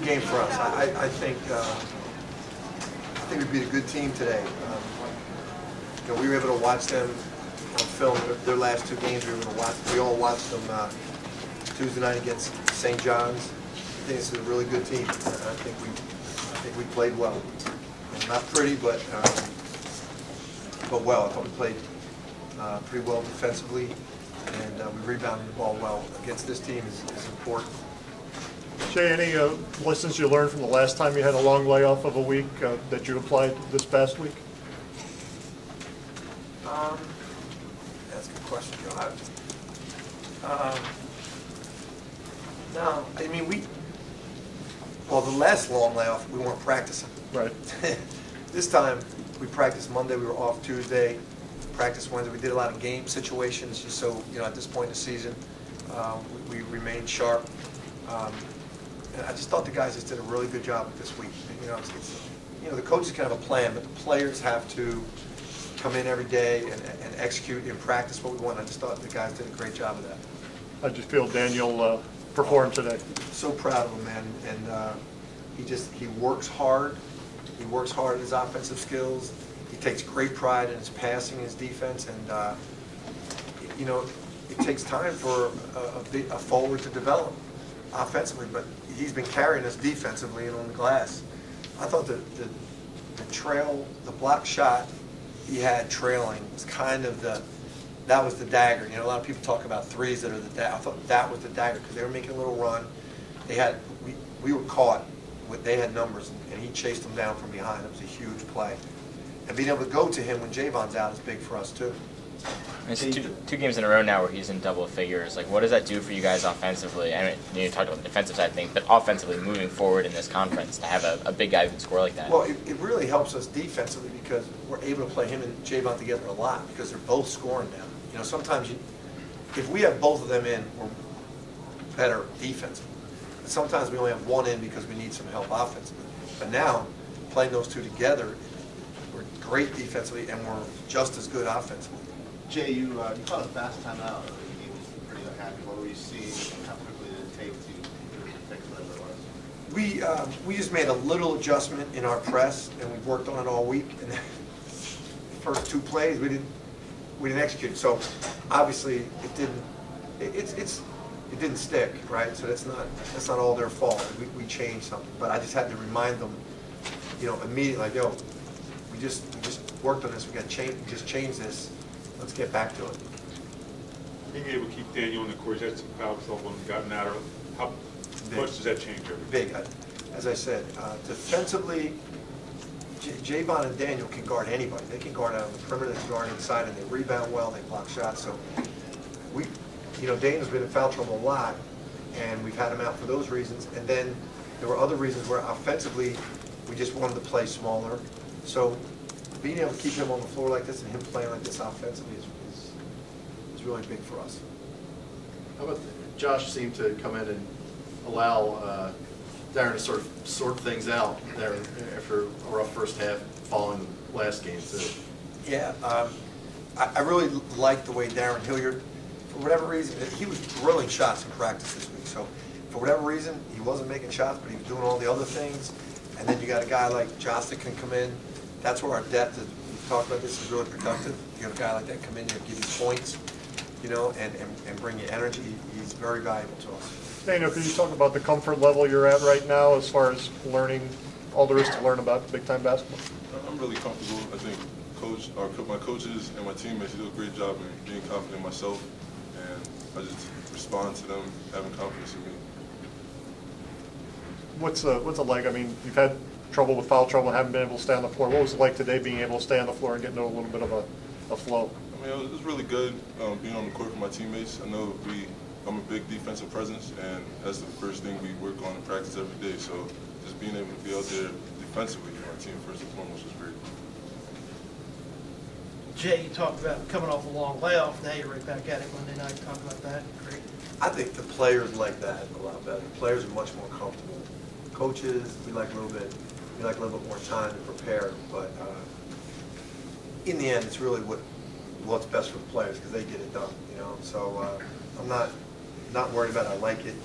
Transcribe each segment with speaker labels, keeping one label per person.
Speaker 1: game for us. I think we beat a good team today. We were able to watch them on film. Their last two games, we were able to watch. We all watched them Tuesday night against St. John's. I think it's a really good team. I think we played well. Not pretty, but well. I thought we played pretty well defensively, and we rebounded the ball well. Against this team is important.
Speaker 2: Jay, any lessons you learned from the last time you had a long layoff of a week that you applied this past week?
Speaker 1: That's a good question, Joe. No, I mean well, the last long layoff, we weren't practicing.
Speaker 2: Right.
Speaker 1: This time, we practiced Monday, we were off Tuesday, practiced Wednesday. We did a lot of game situations, just so, at this point in the season, we remained sharp. And I just thought the guys just did a really good job this week. The coaches can have a plan, but the players have to come in every day and execute and practice what we want. I just thought the guys did a great job of that.
Speaker 2: How did you feel Daniel performed today?
Speaker 1: So proud of him, man. And he works hard. He works hard at his offensive skills. He takes great pride in his passing, his defense, and it takes time for a forward to develop offensively, but he's been carrying us defensively and on the glass. I thought the block shot he had trailing was kind of that was the dagger. A lot of people talk about threes that are the dagger. I thought that was the dagger because they were making a little run. We were caught. They had numbers, and he chased them down from behind. It was a huge play. And being able to go to him when Javon's out is big for us, too.
Speaker 3: It's two games in a row now where he's in double figures. Like, what does that do for you guys offensively? I mean, you talked about the defensive side of things, but offensively moving forward in this conference to have a big guy who can score like that.
Speaker 1: Well, it really helps us defensively because we're able to play him and Javon together a lot because they're both scoring now. Sometimes if we have both of them in, we're better defensively. But sometimes we only have one in because we need some help offensively. But now, playing those two together, we're great defensively and we're just as good offensively.
Speaker 4: Jay, you caught a fast timeout. You was pretty unhappy. What were you seeing? How quickly did it take to fix that?
Speaker 1: We just made a little adjustment in our press, and we've worked on it all week. And the first two plays, we didn't execute. So obviously, it didn't stick, right? So that's not all their fault. We changed something, but I just had to remind them, immediately, like, yo, we just worked on this. We got just change this. Let's get back to it.
Speaker 5: Being able to keep Daniel on the court, that's some foul trouble and gotten out of. How much does that change everything?
Speaker 1: Big. As I said, defensively, Javon and Daniel can guard anybody. They can guard out on the perimeter, they can guard inside, and they rebound well, they block shots. So Daniel's been in foul trouble a lot, and we've had him out for those reasons. And then there were other reasons where offensively, we just wanted to play smaller. So being able to keep him on the floor like this and him playing like this offensively is really big for us.
Speaker 6: How about Josh seemed to come in and allow Darren to sort of sort things out there after a rough first half following the last game too?
Speaker 1: Yeah, I really liked the way Darren Hilliard, for whatever reason, he was drilling shots in practice this week. So for whatever reason, he wasn't making shots, but he was doing all the other things. And then you got a guy like Josh that can come in. That's where our depth is. We've talked about this, is really productive. You have a guy like that come in here and give you points, and bring you energy. He's very valuable to us.
Speaker 2: Daniel, can you talk about the comfort level you're at right now as far as learning all there is to learn about big-time basketball?
Speaker 7: I'm really comfortable. I think my coaches and my teammates do a great job in being confident in myself, and I just respond to them having confidence in me.
Speaker 2: What's it like? I mean, you've had trouble with foul trouble, haven't been able to stay on the floor. What was it like today being able to stay on the floor and get into a little bit of a flow?
Speaker 7: I mean, it was really good being on the court for my teammates. I know I'm a big defensive presence, and that's the first thing we work on in practice every day. So just being able to be out there defensively for my team first and foremost was great.
Speaker 8: Jay, you talked about coming off a long layoff. Now you're right back at it Monday night. Talk about that. Great.
Speaker 1: I think the players like that a lot better. The players are much more comfortable. Coaches, we like a little bit more time to prepare, but in the end, it's really what's best for the players because they get it done. So I'm not worried about it. I like it,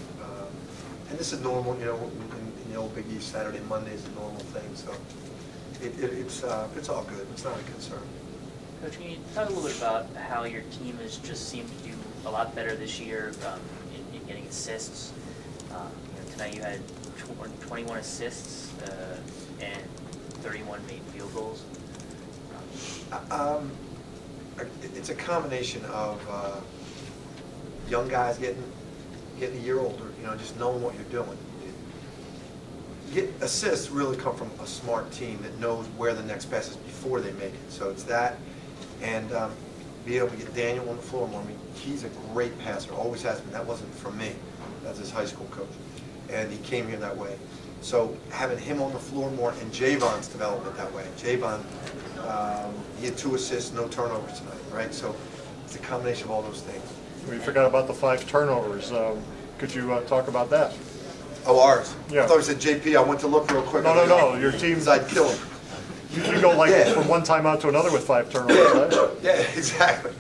Speaker 1: and this is normal. in the old Big East. Saturday, Monday is a normal thing, so it's all good. It's not a concern.
Speaker 9: Coach, can you talk a little bit about how your team has just seemed to do a lot better this year in getting assists? Tonight you had 21 assists and 31 made field goals.
Speaker 1: It's a combination of young guys getting a year older, just knowing what you're doing. Assists really come from a smart team that knows where the next pass is before they make it. So it's that, and be able to get Daniel on the floor more. I mean, he's a great passer, always has been. That wasn't from me. That's his high school coach, and he came here that way. So having him on the floor more, and Javon's development that way. Javon, he had 2 assists, no turnovers tonight, right? So it's a combination of all those things.
Speaker 2: We forgot about the 5 turnovers. Could you talk about that?
Speaker 1: Oh, ours?
Speaker 2: Yeah.
Speaker 1: I thought you said JP. I went to look real quick.
Speaker 2: No. Your team's.
Speaker 1: I'd kill him.
Speaker 2: You go from one timeout to another with 5 turnovers, right?
Speaker 1: Yeah, exactly.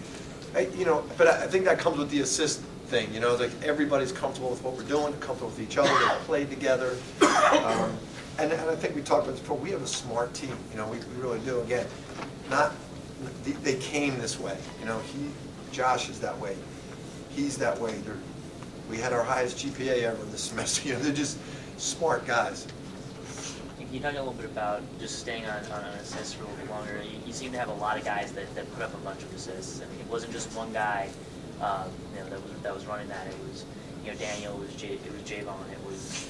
Speaker 1: But I think that comes with the assist thing. Like everybody's comfortable with what we're doing, comfortable with each other. They play together. And I think we talked about this before. We have a smart team. We really do. Again, they came this way. Josh is that way. He's that way. We had our highest GPA ever this semester. They're just smart guys.
Speaker 9: Can you talk a little bit about just staying on assists for a little bit longer? You seem to have a lot. Of guys that put up a bunch of assists. I mean, it wasn't just one guy, that was running that. It was, Daniel. It was Javon. It was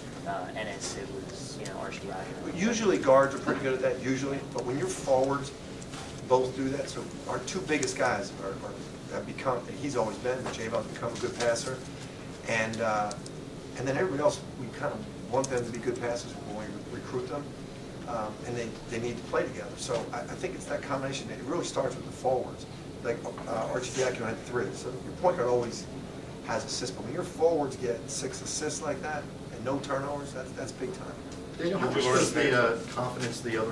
Speaker 9: Ennis. It was, Archdiakono.
Speaker 1: Usually guards are pretty good at that. Usually, but when you're forwards, both do that. So our 2 biggest guys have become. He's always been. Javon's become a good passer, and then everybody else, we kind of want them to be good passers when we recruit them, and they need to play together. So I think it's that combination. It really starts with the forwards. Like Archdiakono had 3, so your point guard always has assists. But when your forwards get 6 assists like that and no turnovers, that's big time.
Speaker 6: Daniel, how much does the confidence the other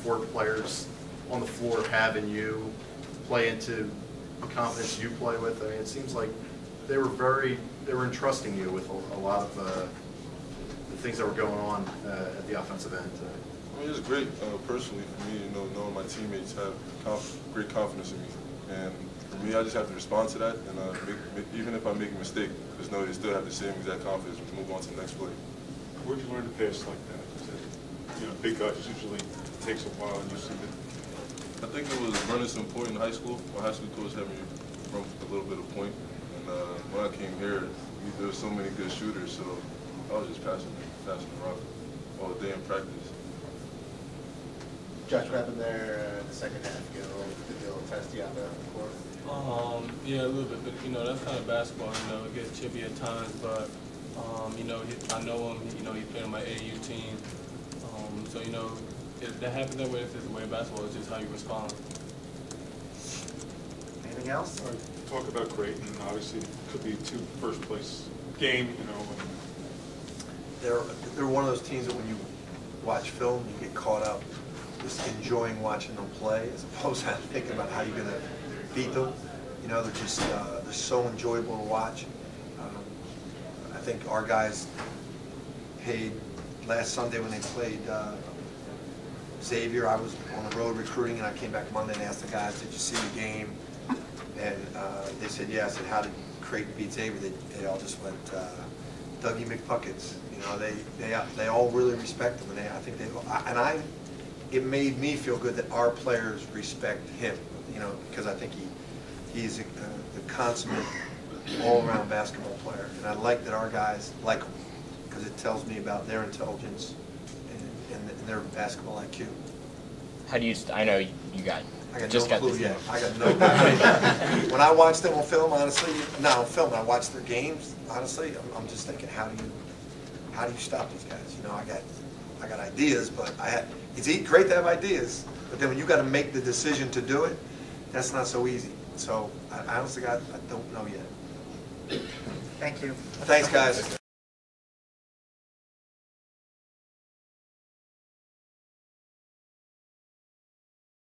Speaker 6: 4 players on the floor have in you play into the confidence you play with? I mean, it seems like they were entrusting you with a lot of the things that were going on at the offensive end.
Speaker 7: I mean, it's great personally for me, knowing my teammates have great confidence in me. And for me, I just have to respond to that, and even if I make a mistake, just know they still have the same exact confidence to move on to the next play.
Speaker 5: Where'd you learn to pass like that? Big guys usually takes a while, and you see that.
Speaker 7: I think it was running some point in high school. My high school coach had me run a little bit of point, and when I came here, there were so many good shooters, so I was just passing the rock all day in practice.
Speaker 4: Josh, what happened there in the second half? Did you test you out there on the court?
Speaker 10: Yeah, a little bit, but that's kind of basketball. It gets chippy at times, but I know him. He played on my AAU team, so that happens that way. It's just the way of basketball. It's just how you respond.
Speaker 1: Anything else?
Speaker 5: Talk about Creighton. Obviously, it could be 2 first-place game.
Speaker 1: They're one of those teams that when you watch film, you get caught up just enjoying watching them play as opposed to thinking about how you're going to beat them. They're just they're so enjoyable to watch. I think our guys paid last Sunday when they played Xavier. I was on the road recruiting, and I came back Monday and asked the guys, "Did you see the game?" And they said, "Yeah." I said, "How did Creighton beat Xavier?" They all just went Dougie McBuckets. They all really respect him, and I think it made me feel good that our players respect him, because I think he's the consummate all-around basketball player, and I like that our guys like him because it tells me about their intelligence and their basketball IQ.
Speaker 3: How do you? I know you got.
Speaker 1: I got
Speaker 3: just
Speaker 1: no
Speaker 3: got
Speaker 1: clue
Speaker 3: this
Speaker 1: yet. I got no clue. When I watch them on film, honestly, not on film, I watch their games. Honestly, I'm just thinking, how do you stop these guys? I got ideas, but it's great to have ideas, but then when you got to make the decision to do it, that's not so easy. So I honestly, I don't know yet.
Speaker 8: Thank you.
Speaker 1: Thanks, guys.